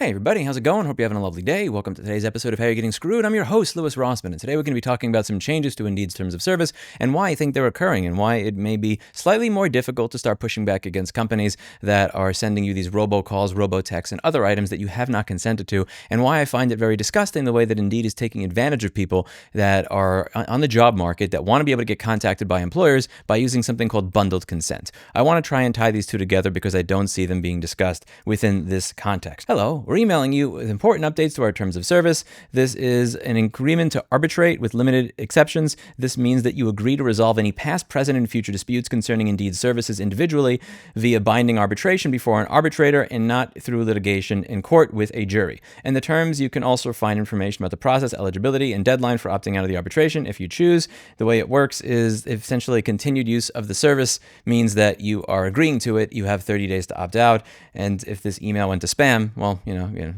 Hey everybody, how's it going? Hope you're having a lovely day. Welcome to today's episode of How You're Getting Screwed. I'm your host, Louis Rossman, and today we're going to be talking about some changes to Indeed's terms of service and why I think they're occurring and why it may be slightly more difficult to start pushing back against companies that are sending you these robocalls, robotexts, and other items that you have not consented to, and why I find it very disgusting the way that Indeed is taking advantage of people that are on the job market that want to be able to get contacted by employers by using something called bundled consent. I want to try and tie these two together because I don't see them being discussed within this context. Hello. We're emailing you with important updates to our terms of service. This is an agreement to arbitrate with limited exceptions. This means that you agree to resolve any past, present, and future disputes concerning Indeed services individually via binding arbitration before an arbitrator and not through litigation in court with a jury. In the terms, you can also find information about the process, eligibility, and deadline for opting out of the arbitration if you choose. The way it works is essentially continued use of the service means that you are agreeing to it. You have 30 days to opt out. And if this email went to spam, well,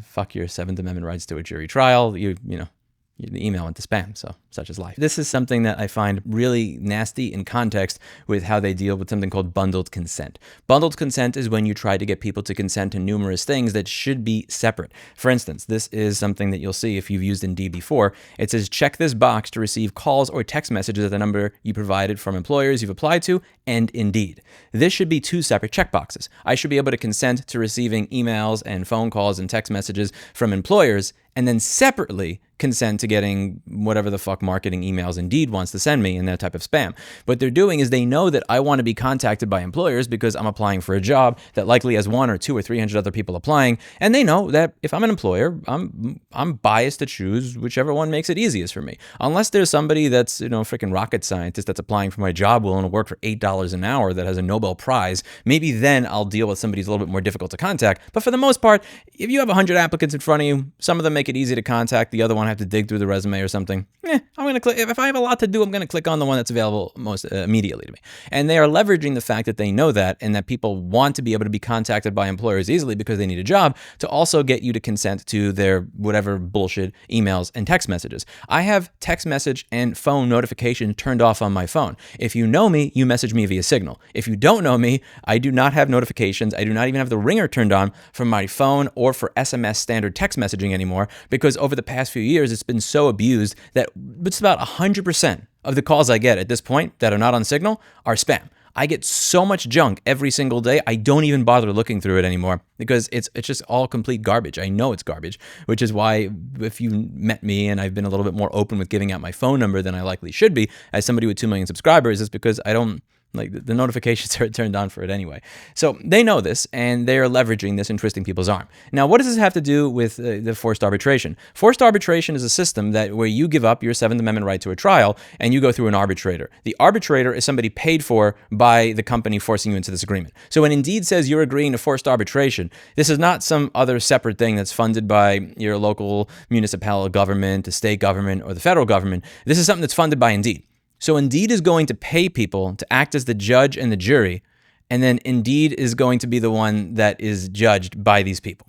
fuck your Seventh Amendment rights to a jury trial. The email went to spam, so such is life. This is something that I find really nasty in context with how they deal with something called bundled consent. Bundled consent is when you try to get people to consent to numerous things that should be separate. For instance, this is something that you'll see if you've used Indeed before. It says, check this box to receive calls or text messages at the number you provided from employers you've applied to and Indeed. This should be two separate checkboxes. I should be able to consent to receiving emails and phone calls and text messages from employers and then separately consent to getting whatever the fuck marketing emails Indeed wants to send me in that type of spam. What they're doing is they know that I want to be contacted by employers because I'm applying for a job that likely has 1 or 2 or 300 other people applying, and they know that if I'm an employer, I'm biased to choose whichever one makes it easiest for me. Unless there's somebody that's, freaking rocket scientist that's applying for my job willing to work for $8 an hour that has a Nobel Prize, maybe then I'll deal with somebody who's a little bit more difficult to contact. But for the most part, if you have 100 applicants in front of you, some of them make it easy to contact, the other one I have to dig through the resume or something. I'm going to click. If I have a lot to do, I'm going to click on the one that's available most immediately to me. And they are leveraging the fact that they know that and that people want to be able to be contacted by employers easily because they need a job to also get you to consent to their whatever bullshit emails and text messages. I have text message and phone notification turned off on my phone. If you know me, you message me via Signal. If you don't know me, I do not have notifications. I do not even have the ringer turned on from my phone or for SMS standard text messaging anymore, because over the past few years, it's been so abused that it's about 100% of the calls I get at this point that are not on Signal are spam. I get so much junk every single day, I don't even bother looking through it anymore because it's just all complete garbage. I know it's garbage, which is why if you met me and I've been a little bit more open with giving out my phone number than I likely should be as somebody with 2 million subscribers, is because I don't, the notifications are turned on for it anyway. So they know this, and they are leveraging this and twisting people's arm. Now, what does this have to do with the forced arbitration? Forced arbitration is a system where you give up your Seventh Amendment right to a trial, and you go through an arbitrator. The arbitrator is somebody paid for by the company forcing you into this agreement. So when Indeed says you're agreeing to forced arbitration, this is not some other separate thing that's funded by your local municipal government, the state government, or the federal government. This is something that's funded by Indeed. So Indeed is going to pay people to act as the judge and the jury, and then Indeed is going to be the one that is judged by these people.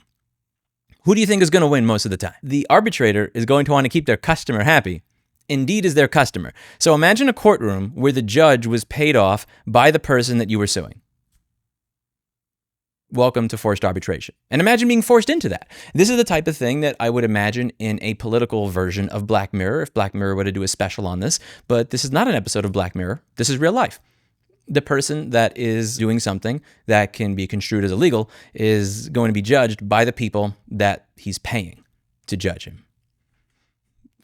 Who do you think is going to win most of the time? The arbitrator is going to want to keep their customer happy. Indeed is their customer. So imagine a courtroom where the judge was paid off by the person that you were suing. Welcome to forced arbitration. And imagine being forced into that. This is the type of thing that I would imagine in a political version of Black Mirror, if Black Mirror were to do a special on this. But this is not an episode of Black Mirror. This is real life. The person that is doing something that can be construed as illegal is going to be judged by the people that he's paying to judge him.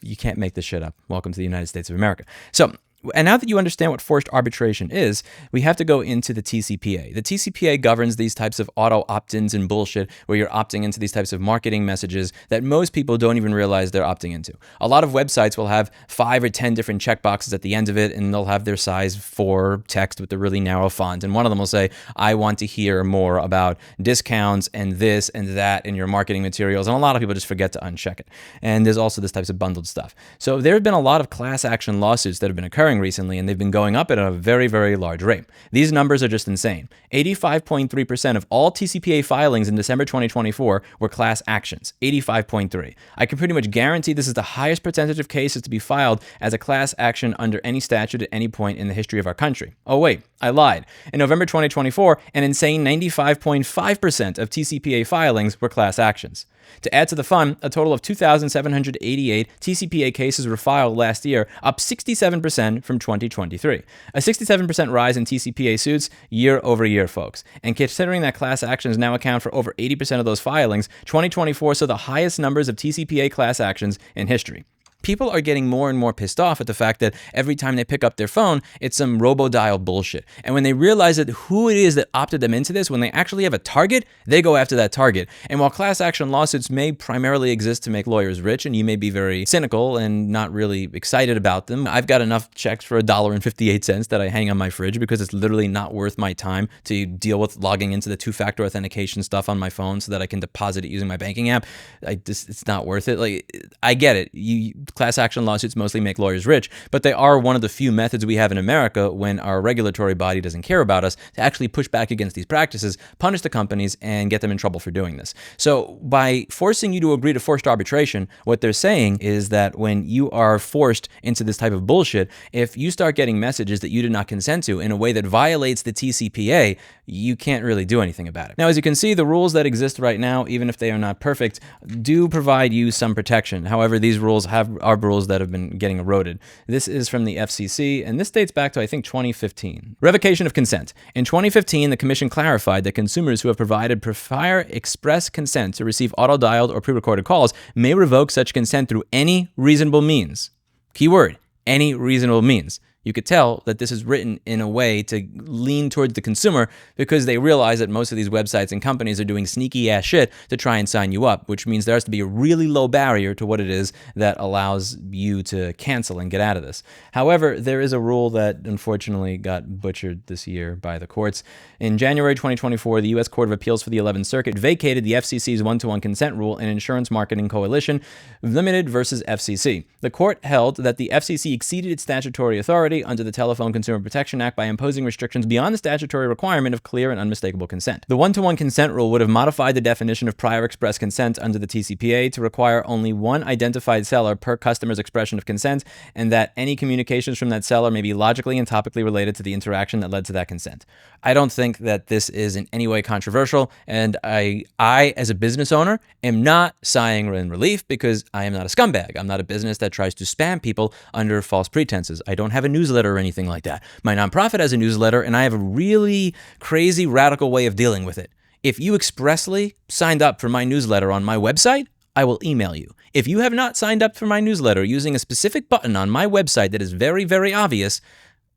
You can't make this shit up. Welcome to the United States of America. So, and now that you understand what forced arbitration is, we have to go into the TCPA. The TCPA governs these types of auto opt-ins and bullshit where you're opting into these types of marketing messages that most people don't even realize they're opting into. A lot of websites will have 5 or 10 different checkboxes at the end of it, and they'll have their size 4 text with the really narrow font. And one of them will say, I want to hear more about discounts and this and that in your marketing materials. And a lot of people just forget to uncheck it. And there's also this types of bundled stuff. So there have been a lot of class action lawsuits that have been occurring recently, and they've been going up at a very, very large rate. These numbers are just insane. 85.3% of all TCPA filings in December 2024 were class actions. 85.3. I can pretty much guarantee this is the highest percentage of cases to be filed as a class action under any statute at any point in the history of our country. Oh wait, I lied. In November 2024, an insane 95.5% of TCPA filings were class actions. To add to the fun, a total of 2,788 TCPA cases were filed last year, up 67% from 2023. A 67% rise in TCPA suits year over year, folks. And considering that class actions now account for over 80% of those filings, 2024 saw the highest numbers of TCPA class actions in history. People are getting more and more pissed off at the fact that every time they pick up their phone, it's some robo-dial bullshit. And when they realize that who it is that opted them into this, when they actually have a target, they go after that target. And while class action lawsuits may primarily exist to make lawyers rich, and you may be very cynical and not really excited about them, I've got enough checks for $1.58 that I hang on my fridge because it's literally not worth my time to deal with logging into the two-factor authentication stuff on my phone so that I can deposit it using my banking app. It's not worth it. Like, I get it. Class action lawsuits mostly make lawyers rich, but they are one of the few methods we have in America when our regulatory body doesn't care about us to actually push back against these practices, punish the companies, and get them in trouble for doing this. So by forcing you to agree to forced arbitration, what they're saying is that when you are forced into this type of bullshit, if you start getting messages that you did not consent to in a way that violates the TCPA, you can't really do anything about it. Now, as you can see, the rules that exist right now, even if they are not perfect, do provide you some protection. However, these rules are rules that have been getting eroded. This is from the FCC, and this dates back to, I think, 2015. Revocation of consent. In 2015, the Commission clarified that consumers who have provided prior express consent to receive auto-dialed or pre-recorded calls may revoke such consent through any reasonable means. Keyword, any reasonable means. You could tell that this is written in a way to lean towards the consumer because they realize that most of these websites and companies are doing sneaky ass shit to try and sign you up, which means there has to be a really low barrier to what it is that allows you to cancel and get out of this. However, there is a rule that unfortunately got butchered this year by the courts. In January 2024, the U.S. Court of Appeals for the 11th Circuit vacated the FCC's one-to-one consent rule in Insurance Marketing Coalition Limited versus FCC. The court held that the FCC exceeded its statutory authority under the Telephone Consumer Protection Act by imposing restrictions beyond the statutory requirement of clear and unmistakable consent. The one-to-one consent rule would have modified the definition of prior express consent under the TCPA to require only one identified seller per customer's expression of consent, and that any communications from that seller may be logically and topically related to the interaction that led to that consent. I don't think that this is in any way controversial, and I as a business owner, am not sighing in relief because I am not a scumbag. I'm not a business that tries to spam people under false pretenses. I don't have a newsletter or anything like that. My nonprofit has a newsletter, and I have a really crazy, radical way of dealing with it. If you expressly signed up for my newsletter on my website, I will email you. If you have not signed up for my newsletter using a specific button on my website that is very, very obvious,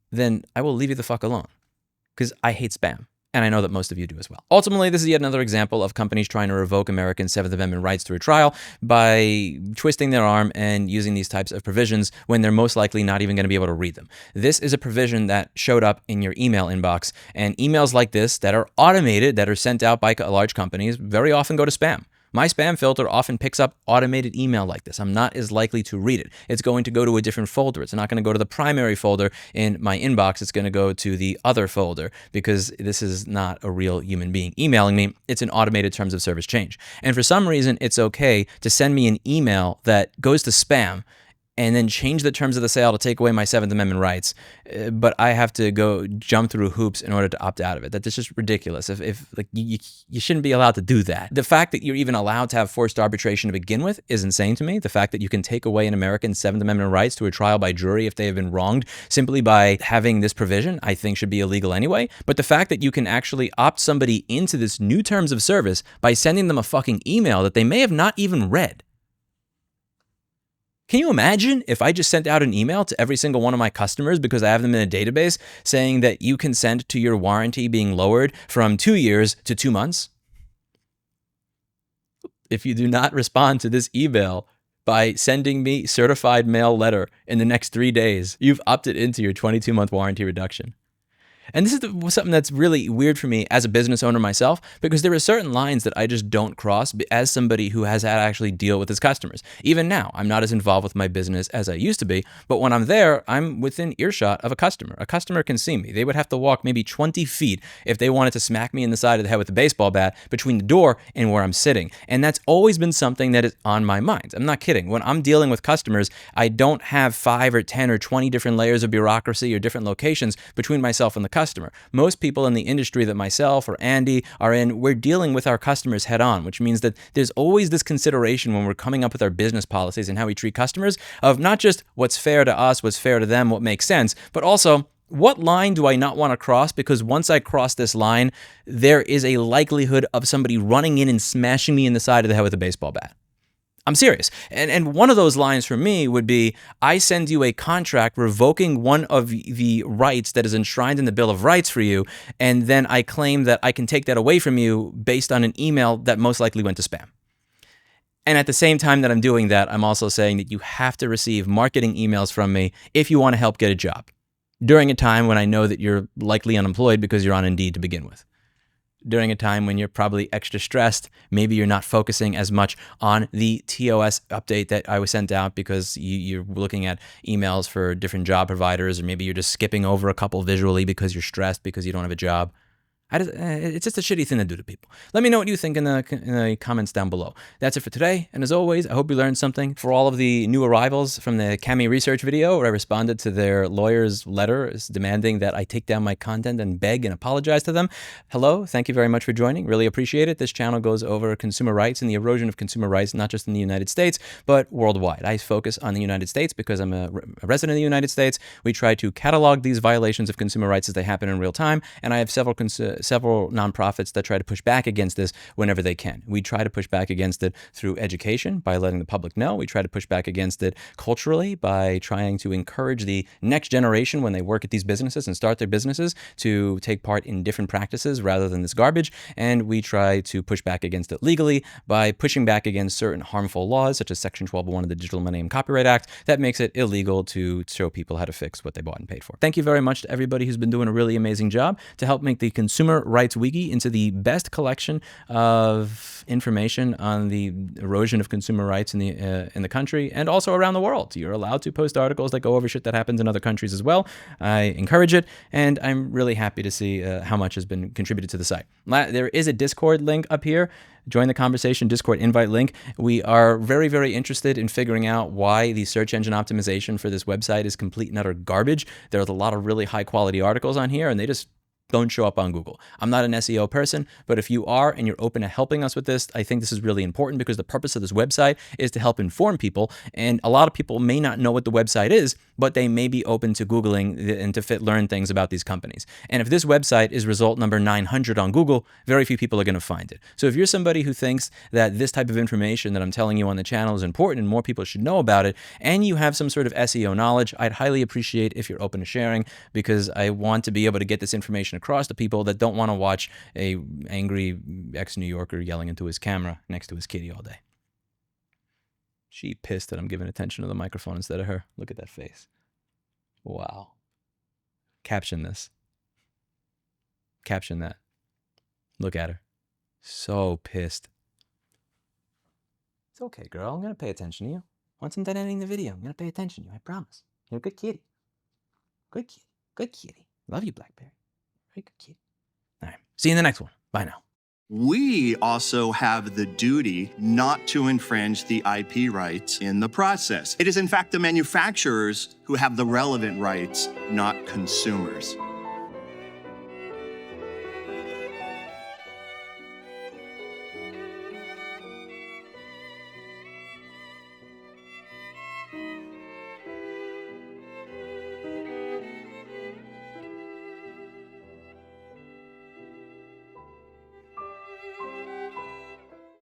then I will leave you the fuck alone. Because I hate spam. And I know that most of you do as well. Ultimately, this is yet another example of companies trying to revoke American Seventh Amendment rights through a trial by twisting their arm and using these types of provisions when they're most likely not even going to be able to read them. This is a provision that showed up in your email inbox, and emails like this that are automated, that are sent out by large companies, very often go to spam. My spam filter often picks up automated email like this. I'm not as likely to read it. It's going to go to a different folder. It's not going to go to the primary folder in my inbox. It's going to go to the other folder because this is not a real human being emailing me. It's an automated terms of service change. And for some reason, it's okay to send me an email that goes to spam and then change the terms of the sale to take away my Seventh Amendment rights, but I have to go jump through hoops in order to opt out of it. That's just ridiculous. If like you shouldn't be allowed to do that. The fact that you're even allowed to have forced arbitration to begin with is insane to me. The fact that you can take away an American's Seventh Amendment rights to a trial by jury if they have been wronged simply by having this provision, I think should be illegal anyway. But the fact that you can actually opt somebody into this new terms of service by sending them a fucking email that they may have not even read. Can you imagine if I just sent out an email to every single one of my customers because I have them in a database saying that you consent to your warranty being lowered from 2 years to 2 months? If you do not respond to this email by sending me certified mail letter in the next 3 days, you've opted into your 22-month warranty reduction. And this is something that's really weird for me as a business owner myself, because there are certain lines that I just don't cross as somebody who has had to actually deal with his customers. Even now, I'm not as involved with my business as I used to be, but when I'm there, I'm within earshot of a customer. A customer can see me. They would have to walk maybe 20 feet if they wanted to smack me in the side of the head with a baseball bat between the door and where I'm sitting. And that's always been something that is on my mind. I'm not kidding. When I'm dealing with customers, I don't have 5 or 10 or 20 different layers of bureaucracy or different locations between myself and the customer. Most people in the industry that myself or Andy are in, we're dealing with our customers head on, which means that there's always this consideration when we're coming up with our business policies and how we treat customers of not just what's fair to us, what's fair to them, what makes sense, but also what line do I not want to cross? Because once I cross this line, there is a likelihood of somebody running in and smashing me in the side of the head with a baseball bat. I'm serious. And one of those lines for me would be, I send you a contract revoking one of the rights that is enshrined in the Bill of Rights for you, and then I claim that I can take that away from you based on an email that most likely went to spam. And at the same time that I'm doing that, I'm also saying that you have to receive marketing emails from me if you want to help get a job during a time when I know that you're likely unemployed because you're on Indeed to begin with. During a time when you're probably extra stressed, maybe you're not focusing as much on the TOS update that I was sent out because you're looking at emails for different job providers, or maybe you're just skipping over a couple visually because you're stressed because you don't have a job. It's just a shitty thing to do to people. Let me know what you think in the comments down below. That's it for today. And as always, I hope you learned something. For all of the new arrivals from the Cami research video where I responded to their lawyer's letter demanding that I take down my content and beg and apologize to them. Hello. Thank you very much for joining. Really appreciate it. This channel goes over consumer rights and the erosion of consumer rights, not just in the United States, but worldwide. I focus on the United States because I'm a resident of the United States. We try to catalog these violations of consumer rights as they happen in real time. And I have several nonprofits that try to push back against this whenever they can. We try to push back against it through education by letting the public know. We try to push back against it culturally by trying to encourage the next generation when they work at these businesses and start their businesses to take part in different practices rather than this garbage. And we try to push back against it legally by pushing back against certain harmful laws, such as Section 1201 of the Digital Millennium Copyright Act, that makes it illegal to show people how to fix what they bought and paid for. Thank you very much to everybody who's been doing a really amazing job to help make the Consumer Rights Wiki into the best collection of information on the erosion of consumer rights in the country and also around the world. You're allowed to post articles that go over shit that happens in other countries as well. I encourage it, and I'm really happy to see how much has been contributed to the site. There is a Discord link up here. Join the conversation, Discord invite link. We are very, very interested in figuring out why the search engine optimization for this website is complete and utter garbage. There's a lot of really high quality articles on here, and they just don't show up on Google. I'm not an SEO person, but if you are and you're open to helping us with this, I think this is really important because the purpose of this website is to help inform people. And a lot of people may not know what the website is, but they may be open to Googling and to learn things about these companies. And if this website is result number 900 on Google, very few people are going to find it. So if you're somebody who thinks that this type of information that I'm telling you on the channel is important and more people should know about it, and you have some sort of SEO knowledge, I'd highly appreciate if you're open to sharing, because I want to be able to get this information across to people that don't want to watch a angry ex-New Yorker yelling into his camera next to his kitty all day. She pissed that I'm giving attention to the microphone instead of her. Look at that face. Wow. Caption this. Caption that. Look at her. So pissed. It's okay, girl. I'm going to pay attention to you. Once I'm done editing the video, I'm going to pay attention to you. I promise. You're a good kitty. Good kitty. Good kitty. Love you, Blackberry. Very good kitty. All right. See you in the next one. Bye now. We also have the duty not to infringe the IP rights in the process. It is in fact the manufacturers who have the relevant rights, not consumers.